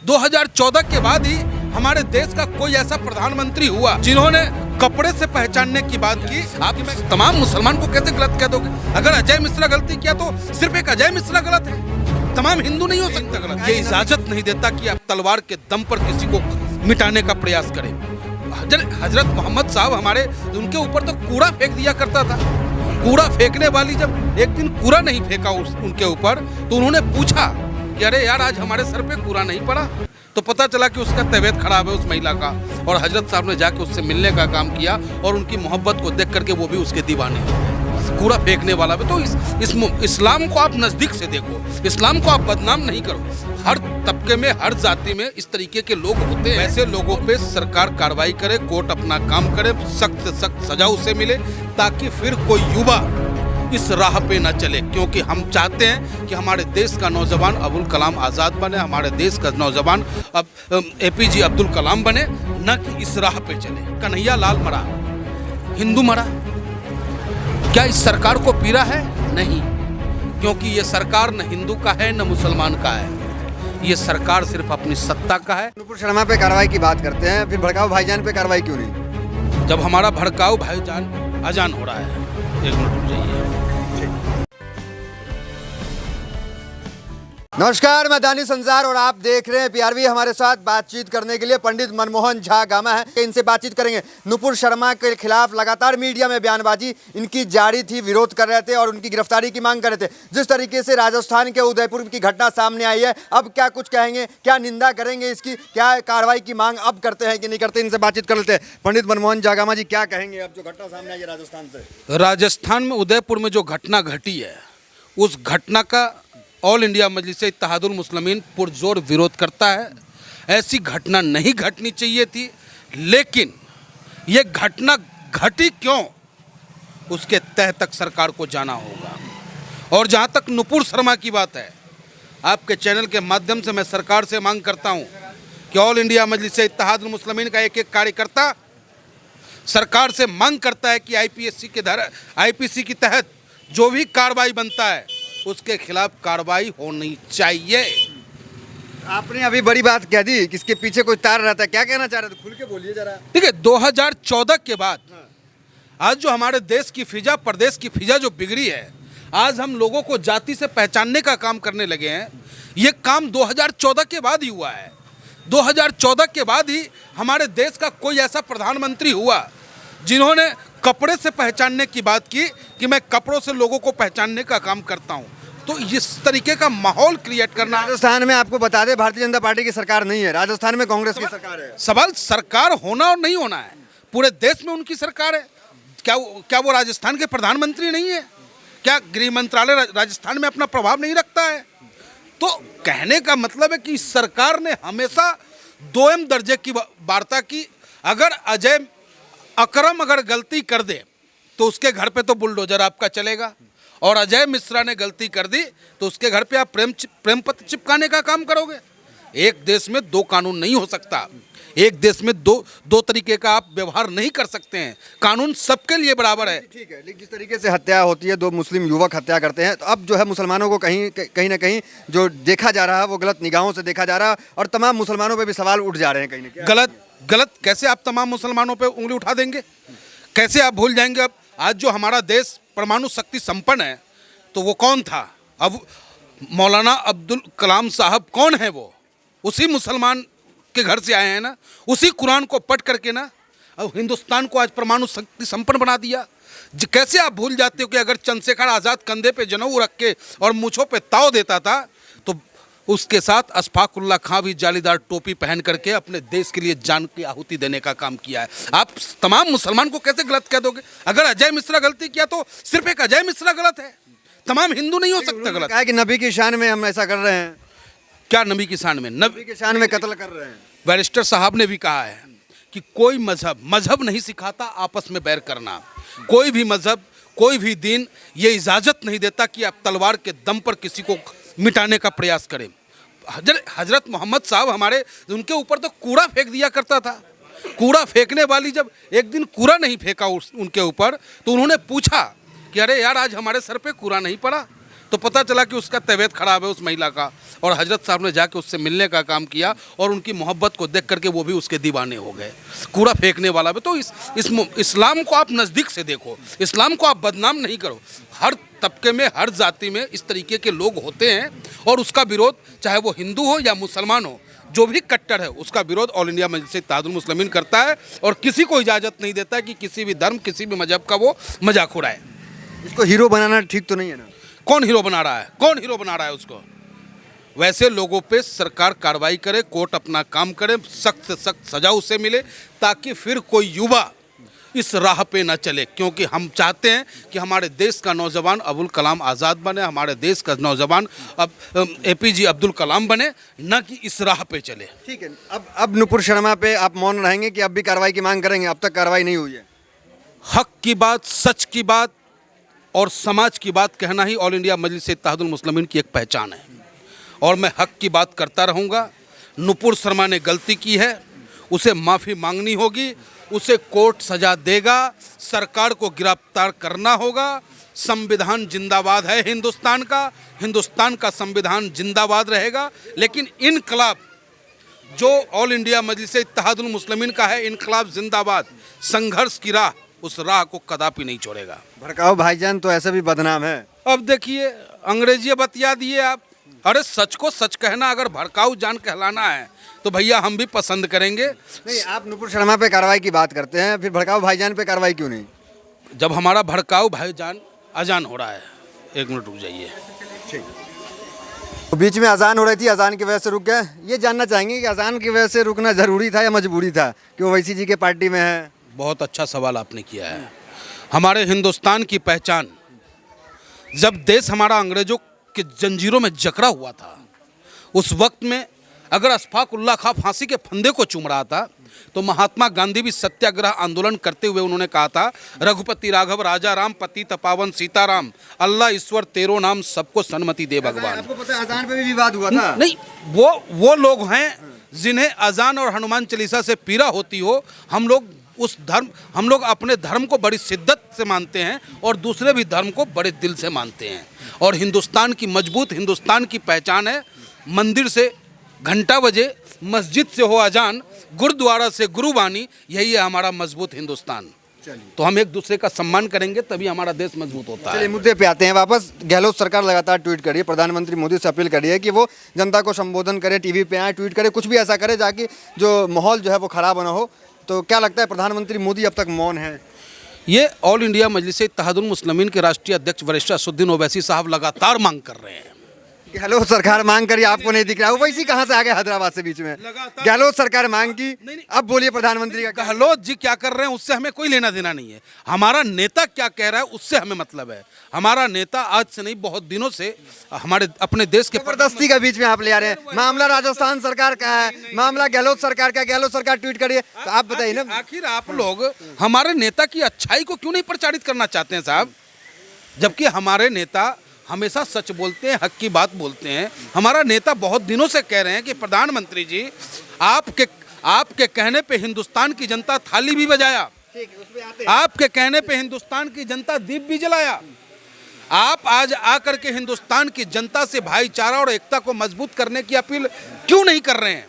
2014 के बाद ही हमारे देश का कोई ऐसा प्रधानमंत्री हुआ जिन्होंने कपड़े से पहचानने की बात की। आप तमाम मुसलमान को कैसे गलत कह दोगे? अगर अजय मिश्रा गलती किया तो सिर्फ एक अजय मिश्रा गलत है, तमाम हिंदू नहीं हो सकता गलत। ये इजाजत नहीं देता कि आप तलवार के दम पर किसी को मिटाने का प्रयास करें। हजरत मोहम्मद साहब हमारे, उनके ऊपर तो कूड़ा फेंक दिया करता था। कूड़ा फेंकने वाली जब एक दिन कूड़ा नहीं फेंका उनके ऊपर, तो उन्होंने पूछा कि अरे यार आज हमारे सर पे कूड़ा नहीं पड़ा, तो पता चला कि उसका तबीयत खराब है उस महिला का, और हजरत साहब ने जाके उससे मिलने का काम किया और उनकी मोहब्बत को देख करके वो भी उसके दीवाने हो गए। कूड़ा फेंकने वाला भी तो इस्लाम को आप नजदीक से देखो, इस्लाम को आप बदनाम नहीं करो। हर तबके में, हर जाति में इस तरीके के लोग होते हैं। ऐसे लोगों पे सरकार कार्रवाई करे, कोर्ट अपना काम करे, सख्त से सख्त सजा उसे मिले, ताकि फिर कोई युवा इस राह पे न चले। क्योंकि हम चाहते हैं कि हमारे देश का नौजवान अबुल कलाम आज़ाद बने, हमारे देश का नौजवान अब APJ अब्दुल कलाम बने, न कि इस राह पे चले। कन्हैया लाल मरा, हिंदू मरा, क्या इस सरकार को पीड़ा है? नहीं, क्योंकि ये सरकार न हिंदू का है न मुसलमान का है, ये सरकार सिर्फ अपनी सत्ता का है। नुपुर शर्मा पे कार्रवाई की बात करते हैं, फिर भड़काऊ भाईजान पे कार्रवाई क्यों नहीं? जब हमारा भड़काऊ भाईजान अजान हो रहा है, एक मिनट रुक जाइए। नमस्कार, मैं दानिश संसार और आप देख रहे हैं PRV। हमारे साथ बातचीत करने के लिए पंडित मनमोहन झा गामा है, इनसे बातचीत करेंगे। नुपुर शर्मा के खिलाफ लगातार मीडिया में बयानबाजी इनकी जारी थी, विरोध कर रहे थे और उनकी गिरफ्तारी की मांग कर रहे थे। जिस तरीके से राजस्थान के उदयपुर की घटना सामने आई है, अब क्या कुछ कहेंगे, क्या निंदा करेंगे इसकी, क्या कार्रवाई की मांग अब करते हैं कि नहीं करते, इनसे बातचीत कर लेते हैं। पंडित मनमोहन झा गामा जी, क्या कहेंगे अब जो घटना सामने आई है राजस्थान से? राजस्थान में उदयपुर में जो घटना घटी है, उस घटना का ऑल इंडिया मजलिस इत्तेहादुल मुस्लिमीन पुरजोर विरोध करता है। ऐसी घटना नहीं घटनी चाहिए थी, लेकिन ये घटना घटी क्यों, उसके तह तक सरकार को जाना होगा। और जहाँ तक नुपुर शर्मा की बात है, आपके चैनल के माध्यम से मैं सरकार से मांग करता हूँ कि ऑल इंडिया मजलिस इत्तेहादुल मुस्लिमीन का एक एक कार्यकर्ता सरकार से मांग करता है कि IPC के तहत जो भी कार्रवाई बनता है उसके खिलाफ कार्रवाई होनी चाहिए। आपने अभी बड़ी बात कह दी कि इसके पीछे कोई तार रहता है, क्या कहना चाह रहे थे? खुल के बोलिए जरा। ठीक है, 2014 के बाद आज जो हमारे देश की फिजा, प्रदेश की फिजा जो बिगड़ी है, आज हम लोगों को जाति से पहचानने का काम करने लगे हैं। ये काम 2014 के बाद ही हुआ है। 2014 के बाद ही हमारे देश का कोई ऐसा प्रधानमंत्री हुआ जिन्होंने कपड़े से पहचानने की बात की कि मैं कपड़ों से लोगों को पहचानने का काम करता हूं। तो इस तरीके का माहौल क्रिएट करना। राजस्थान में आपको बता दें, भारतीय जनता पार्टी की सरकार नहीं है, राजस्थान में कांग्रेस की सरकार है। सवाल सरकार होना और नहीं होना है, पूरे देश में उनकी सरकार है। क्या वो राजस्थान के प्रधानमंत्री नहीं है? क्या गृह मंत्रालय राजस्थान में अपना प्रभाव नहीं रखता है? तो कहने का मतलब है कि सरकार ने हमेशा 2M दर्जे की वार्ता की। अगर अकरम अगर गलती कर दे तो उसके घर पे तो बुलडोजर आपका चलेगा, और अजय मिश्रा ने गलती कर दी तो उसके घर पे आप प्रेम पत्र चिपकाने का काम करोगे। एक देश में दो कानून नहीं हो सकता, एक देश में दो तरीके का आप व्यवहार नहीं कर सकते हैं। कानून सबके लिए बराबर है। ठीक है, लेकिन जिस तरीके से हत्या होती है, 2 मुस्लिम युवक हत्या करते हैं, तो अब जो है मुसलमानों को कहीं ना कहीं जो देखा जा रहा है वो गलत निगाहों से देखा जा रहा है, और तमाम मुसलमानों पर भी सवाल उठ जा रहे हैं कहीं ना कहीं। गलत कैसे आप तमाम मुसलमानों पे उंगली उठा देंगे? कैसे आप भूल जाएंगे? अब आज जो हमारा देश परमाणु शक्ति संपन्न है, तो वो कौन था? अब मौलाना अब्दुल कलाम साहब कौन है? वो उसी मुसलमान के घर से आए हैं ना, उसी कुरान को पढ़ करके ना अब हिंदुस्तान को आज परमाणु शक्ति संपन्न बना दिया। कैसे आप भूल जाते हो कि अगर चंद्रशेखर आज़ाद कंधे पे जनेऊ रख के और मूंछों पे ताव देता था, तो उसके साथ अशफाकुल्ला खां भी जालीदार टोपी पहन करके अपने देश के लिए जान की आहुति देने का काम किया है। आप तमाम मुसलमान को कैसे गलत कह दोगे? अगर अजय मिश्रा गलती किया तो सिर्फ एक अजय मिश्रा गलत है, तमाम हिंदू नहीं हो सकता गलत। कहा कि नबी की शान में हम ऐसा कर रहे हैं। क्या नबी की शान में? नबी की शान में कत्ल कर रहे हैं। बैरिस्टर साहब ने भी कहा है कि कोई मजहब नहीं सिखाता आपस में बैर करना। कोई भी मजहब, कोई भी दीन ये इजाजत नहीं देता कि आप तलवार के दम पर किसी को मिटाने का प्रयास करें। हजरत मोहम्मद साहब हमारे, उनके ऊपर तो कूड़ा फेंक दिया करता था। कूड़ा फेंकने वाली जब एक दिन कूड़ा नहीं फेंका उनके ऊपर, तो उन्होंने पूछा कि अरे यार आज हमारे सर पे कूड़ा नहीं पड़ा, तो पता चला कि उसका तबीयत खराब है उस महिला का, और हजरत साहब ने जाके उससे मिलने का काम किया और उनकी मोहब्बत को देख करके वो भी उसके दीवाने हो गए। कूड़ा फेंकने वाला भी तो इस्लाम को आप नज़दीक से देखो, इस्लाम को आप बदनाम नहीं करो। हर तबके में, हर जाति में इस तरीके के लोग होते हैं और उसका विरोध, चाहे वो हिंदू हो या मुसलमान हो, जो भी कट्टर है उसका विरोध ऑल इंडिया मजलिस इत्तेहादुल मुस्लिमीन करता है और किसी को इजाज़त नहीं देता है कि किसी भी धर्म, किसी भी मजहब का वो मजाक उड़ाए। इसको हीरो बनाना ठीक तो नहीं है ना? कौन हीरो बना रहा है? कौन हीरो बना रहा है उसको? वैसे लोगों पे सरकार कार्रवाई करे, कोर्ट अपना काम करे, सख्त से सख्त सजा उसे मिले, ताकि फिर कोई युवा इस राह पे न चले। क्योंकि हम चाहते हैं कि हमारे देश का नौजवान अबुल कलाम आज़ाद बने, हमारे देश का नौजवान अब APJ अब्दुल कलाम बने, न कि इस राह पे चले। ठीक है, अब नुपुर शर्मा पे आप मौन रहेंगे कि अब भी कार्रवाई की मांग करेंगे? अब तक कार्रवाई नहीं हुई है। हक की बात, सच की बात और समाज की बात कहना ही ऑल इंडिया मजलिस इत्तेहादुल मुस्लिमीन की एक पहचान है, और मैं हक की बात करता रहूँगा। नुपुर शर्मा ने गलती की है, उसे माफ़ी मांगनी होगी, उसे कोर्ट सजा देगा, सरकार को गिरफ्तार करना होगा। संविधान जिंदाबाद है हिंदुस्तान का संविधान जिंदाबाद रहेगा। लेकिन इनकलाब जो ऑल इंडिया मजलिस इत्तेहादुल मुस्लिमीन का है, इनकलाब जिंदाबाद, संघर्ष की राह, उस राह को कदापि नहीं छोड़ेगा। भड़काऊ भाईजान तो ऐसे भी बदनाम है। अब देखिए, अंग्रेजी बतिया दिए आप। अरे सच को सच कहना, अगर भड़काऊ जान कहलाना है तो भैया हम भी पसंद करेंगे। नहीं, आप नुपुर शर्मा पे कार्रवाई की बात करते हैं, फिर भड़काऊ भाईजान पे कार्रवाई क्यों नहीं? जब हमारा भड़काऊ भाईजान अजान हो रहा है, एक मिनट रुक जाइए। तो बीच में अजान हो रही थी, अजान की वजह से रुक गए। ये जानना चाहेंगे कि अजान की वजह से रुकना ज़रूरी था या मजबूरी था कि वो वैसी जी के पार्टी में है? बहुत अच्छा सवाल आपने किया है। हमारे हिंदुस्तान की पहचान, जब देश हमारा अंग्रेजों के जंजीरों में जकड़ा हुआ था, उस वक्त में अगर अशफाक उल्लाह खां फांसी के फंदे को चूम रहा था, तो महात्मा गांधी भी सत्याग्रह आंदोलन करते हुए उन्होंने कहा था, रघुपति राघव राजा राम पतित पावन सीताराम, अल्लाह ईश्वर तेरो नाम, सबको सन्मति दे भगवान। आपको पता है अजान पे भी विवाद हुआ था? नहीं, वो लोग हैं जिन्हें अजान और हनुमान चालीसा से पीड़ा होती हो। हम लोग अपने धर्म को बड़ी शिद्दत से मानते हैं और दूसरे भी धर्म को बड़े दिल से मानते हैं। और हिंदुस्तान की मजबूत, हिंदुस्तान की पहचान है, मंदिर से घंटा बजे, मस्जिद से हो अजान, गुरुद्वारा से गुरुबानी, यही है हमारा मजबूत हिंदुस्तान। तो हम एक दूसरे का सम्मान करेंगे तभी हमारा देश मजबूत होता है। चलिए मुद्दे पे आते हैं वापस। गहलोत सरकार लगातार ट्वीट करिए, प्रधानमंत्री मोदी से अपील करिए कि वो जनता को संबोधन करे, टीवी पे आए, ट्वीट करे, कुछ भी ऐसा करे ताकि जो माहौल जो है वो खराब ना हो। तो क्या लगता है प्रधानमंत्री मोदी अब तक मौन है? ये ऑल इंडिया मजलिस इत्तेहादुल मुस्लिमीन के राष्ट्रीय अध्यक्ष वरिष्ठ असदुद्दीन ओवैसी साहब लगातार मांग कर रहे हैं। गहलोत सरकार मांग करिए, आपको नहीं दिख रहा? ओवैसी कहाँ से आ गए हैदराबाद से बीच में? गहलोत सरकार मांग की, अब बोलिए प्रधानमंत्री का। गहलोत जी क्या कर रहे हैं उससे हमें कोई लेना देना नहीं है। हमारा नेता क्या कह रहा है उससे हमें मतलब है। हमारा नेता आज से नहीं, बहुत दिनों से हमारे अपने देश के जबरदस्ती का बीच में आप ले आ रहे हैं। मामला राजस्थान सरकार का है, मामला गहलोत सरकार का, गहलोत सरकार ट्वीट करिए, तो आप बताइए ना। आखिर आप लोग हमारे नेता की अच्छाई को क्यों नहीं प्रचारित करना चाहते हैं साहब? जबकि हमारे नेता हमेशा सच बोलते हैं, हक की बात बोलते हैं। हमारा नेता बहुत दिनों से कह रहे हैं कि प्रधानमंत्री जी, आपके कहने पे हिंदुस्तान की जनता थाली भी बजाया, आपके कहने पे हिंदुस्तान की जनता दीप भी जलाया। आप आज आकर के हिंदुस्तान की जनता से भाईचारा और एकता को मजबूत करने की अपील क्यों नहीं कर रहे हैं?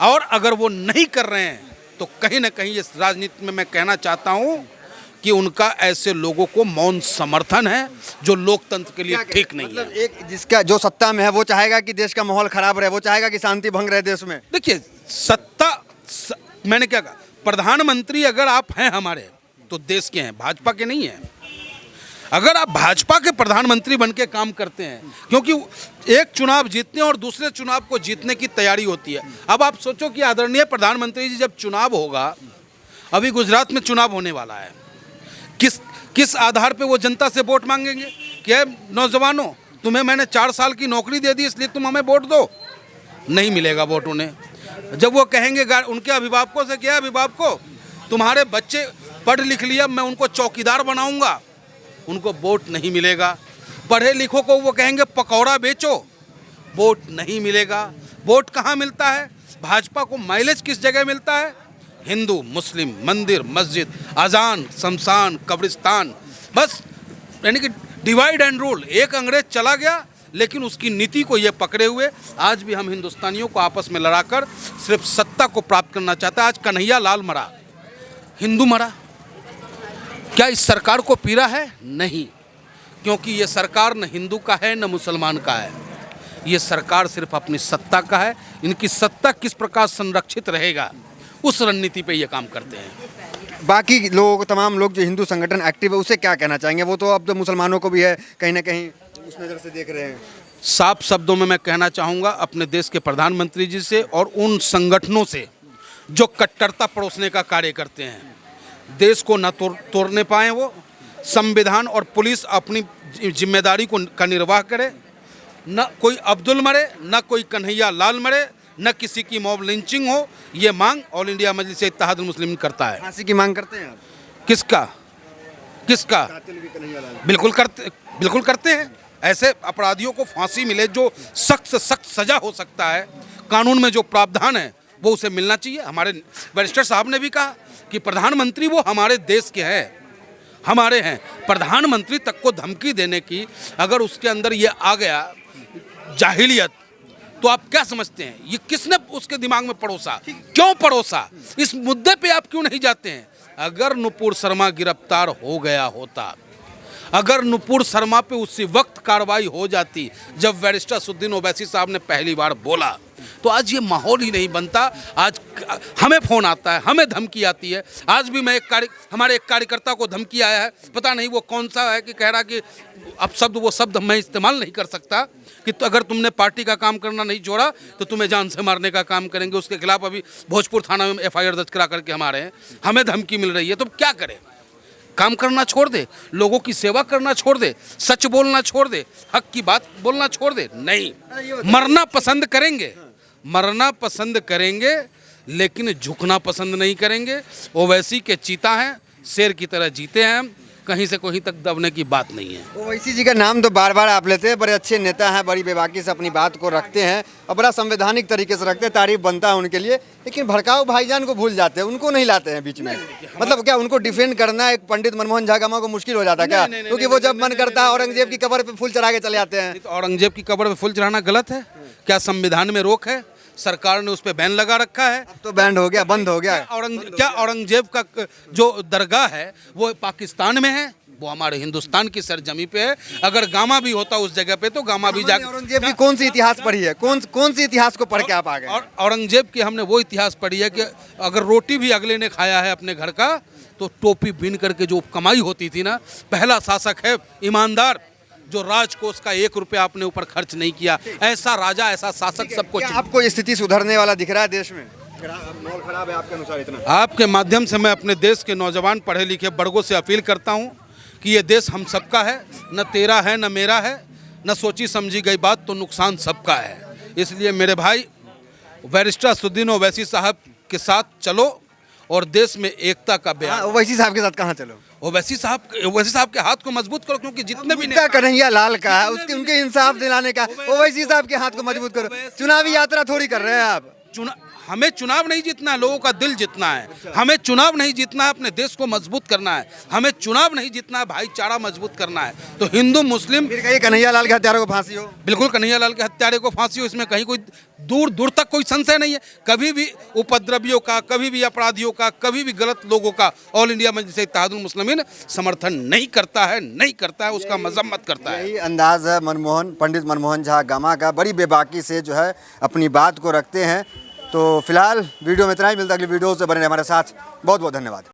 और अगर वो नहीं कर रहे हैं तो कहीं ना कहीं इस राजनीति में मैं कहना चाहता हूँ कि उनका ऐसे लोगों को मौन समर्थन है जो लोकतंत्र के लिए ठीक नहीं है। एक जिसका जो सत्ता में है वो चाहेगा कि देश का माहौल खराब रहे, वो चाहेगा कि शांति भंग रहे देश में। देखिए, मैंने क्या कहा, प्रधानमंत्री अगर आप हैं हमारे तो देश के हैं, भाजपा के नहीं हैं। अगर आप भाजपा के प्रधानमंत्री बन के काम करते हैं, क्योंकि एक चुनाव जीतने और दूसरे चुनाव को जीतने की तैयारी होती है। अब आप सोचो कि आदरणीय प्रधानमंत्री जी, जब चुनाव होगा, अभी गुजरात में चुनाव होने वाला है, किस आधार पे वो जनता से वोट मांगेंगे? क्या नौजवानों, तुम्हें मैंने 4 साल की नौकरी दे दी इसलिए तुम हमें वोट दो? नहीं मिलेगा वोट उन्हें। जब वो कहेंगे उनके अभिभावकों से, क्या अभिभावकों, तुम्हारे बच्चे पढ़ लिख लिया, मैं उनको चौकीदार बनाऊंगा, उनको वोट नहीं मिलेगा। पढ़े लिखों को वो कहेंगे पकौड़ा बेचो, वोट नहीं मिलेगा। वोट कहाँ मिलता है? भाजपा को माइलेज किस जगह मिलता है? हिंदू, मुस्लिम, मंदिर, मस्जिद, अजान, शमशान, कब्रिस्तान, बस यानी कि डिवाइड एंड रूल, एक अंग्रेज चला गया लेकिन उसकी नीति को ये पकड़े हुए आज भी हम हिंदुस्तानियों को आपस में लड़ाकर सिर्फ सत्ता को प्राप्त करना चाहता है। आज कन्हैया लाल मरा, हिंदू मरा, क्या इस सरकार को पीड़ा है? नहीं, क्योंकि ये सरकार न हिंदू का है न मुसलमान का है, ये सरकार सिर्फ अपनी सत्ता का है। इनकी सत्ता किस प्रकार संरक्षित रहेगा उस रणनीति पे ये काम करते हैं। बाकी लोग, तमाम लोग जो हिंदू संगठन एक्टिव है, उसे क्या कहना चाहेंगे? वो तो अब तो मुसलमानों को भी है कहीं ना कहीं उस नज़र से देख रहे हैं। साफ शब्दों में मैं कहना चाहूँगा अपने देश के प्रधानमंत्री जी से और उन संगठनों से जो कट्टरता परोसने का कार्य करते हैं, देश को न तोड़ने पाए, वो संविधान और पुलिस अपनी जिम्मेदारी का निर्वाह करे, न कोई अब्दुल मरे, न कोई कन्हैया लाल मरे, न किसी की मॉब लिंचिंग हो। ये मांग ऑल इंडिया मजलिस इत्तेहादुल मुस्लिमीन करता है। फांसी की मांग करते हैं आप? किसका किसका? बिल्कुल करते हैं। ऐसे अपराधियों को फांसी मिले, जो सख्त से सख्त सजा हो सकता है, कानून में जो प्रावधान है वो उसे मिलना चाहिए। हमारे बैरिस्टर साहब ने भी कहा कि प्रधानमंत्री वो हमारे देश के हैं, हमारे हैं। प्रधानमंत्री तक को धमकी देने की अगर उसके अंदर ये आ गया जाहिलियत, तो आप क्या समझते हैं ये किसने उसके दिमाग में परोसा? क्यों परोसा? इस मुद्दे पे आप क्यों नहीं जाते हैं? अगर नुपुर शर्मा गिरफ्तार हो गया होता, अगर नुपुर शर्मा पे उसी वक्त कार्रवाई हो जाती जब बैरिस्टर असदुद्दीन ओवैसी साहब ने पहली बार बोला, तो आज ये माहौल ही नहीं बनता। आज हमें फ़ोन आता है, हमें धमकी आती है। आज भी मैं हमारे एक कार्यकर्ता को धमकी आया है, पता नहीं वो कौन सा है, कि कह रहा कि अब वो शब्द मैं इस्तेमाल नहीं कर सकता, कि तो अगर तुमने पार्टी का काम करना नहीं छोड़ा तो तुम्हें जान से मारने का काम करेंगे। उसके खिलाफ अभी भोजपुर थाना में FIR दर्ज करा करके हमारे हैं, हमें धमकी मिल रही है। तो क्या करें? काम करना छोड़ दे, लोगों की सेवा करना छोड़ दे, सच बोलना छोड़ दे, हक की बात बोलना छोड़ दे? नहीं, मरना पसंद करेंगे, मरना पसंद करेंगे, लेकिन झुकना पसंद नहीं करेंगे। ओवैसी के चीता हैं, शेर की तरह जीते हैं हम, कहीं से कहीं तक दबने की बात नहीं है। ओवैसी जी का नाम तो बार बार आप लेते हैं, बड़े अच्छे नेता हैं, बड़ी बेबाकी से अपनी बात को रखते हैं और बड़ा संवैधानिक तरीके से रखते हैं, तारीफ बनता है उनके लिए। लेकिन भड़काऊ भाईजान को भूल जाते हैं, उनको नहीं लाते हैं बीच में। मतलब क्या उनको डिफेंड करना एक पंडित मनमोहन झा गामा को मुश्किल हो जाता है क्या? क्योंकि वो जब मन करता है औरंगजेब की कब्र पे फूल चढ़ा के चले जाते हैं। तो औरंगजेब की कब्र पे फूल चढ़ाना गलत है क्या? संविधान में रोक है, सरकार ने उस पर बैन लगा रखा है। अब तो बैंड हो गया, बंद हो गया। क्या औरंगजेब का जो दरगाह है वो पाकिस्तान में है? वो हमारे हिंदुस्तान की सरजमी पे है। अगर गामा भी होता उस जगह पे तो गामा भी जाकर औरंगजेब की कौन सी इतिहास पढ़ी है? कौन सी इतिहास को पढ़ के आप आ गए? और औरंगजेब की हमने वो इतिहास पढ़ी है कि अगर रोटी भी अगले ने खाया है अपने घर का, तो टोपी बीन करके जो कमाई होती थी ना, पहला शासक है ईमानदार, जो राजकोष का 1 रुपया अपने ऊपर खर्च नहीं किया। ऐसा राजा, ऐसा शासक सबको। आपको स्थिति सुधरने वाला दिख रहा है देश में? माहौल खराब है आपके अनुसार इतना? आपके माध्यम से मैं अपने देश के नौजवान पढ़े लिखे वर्गों से अपील करता हूँ कि ये देश हम सबका है, न तेरा है न मेरा है, न सोची समझी गई बात तो नुकसान सबका है। इसलिए मेरे भाई बैरिस्टर असदुद्दीन ओवैसी साहब के साथ चलो और देश में एकता का बयान। ओवैसी साहब के साथ कहाँ चलो? ओवैसी साहब के हाथ को मजबूत करो, क्योंकि जितने भी कन्हैया लाल का है, उसके उनके इंसाफ दिलाने का, ओवैसी साहब के हाथ को मजबूत करो। चुनावी यात्रा थोड़ी कर रहे हैं आप। हमें चुनाव नहीं जीतना है, लोगों का दिल जीतना है। हमें चुनाव नहीं जीतना है, अपने देश को मजबूत करना है। हमें चुनाव नहीं जीतना है, भाईचारा मजबूत करना है। तो हिंदू मुस्लिम, फिर कहीं कन्हैया लाल के हत्यारों को फांसी हो? बिल्कुल कन्हैया लाल के हत्यारे को फांसी हो, इसमें कहीं कोई दूर तक कोई संशय नहीं है। कभी भी उपद्रवियों का, कभी भी अपराधियों का, कभी भी गलत लोगों का ऑल इंडिया मजलिस इत्तेहादुल मुस्लिमीन समर्थन नहीं करता है, उसका मजम्मत करता है। यही अंदाज है पंडित मनमोहन झा गामा का, बड़ी बेबाकी से जो है अपनी बात को रखते हैं। तो फिलहाल वीडियो में इतना ही, मिलता अगली वीडियो से बने रहे हमारे साथ। बहुत बहुत धन्यवाद।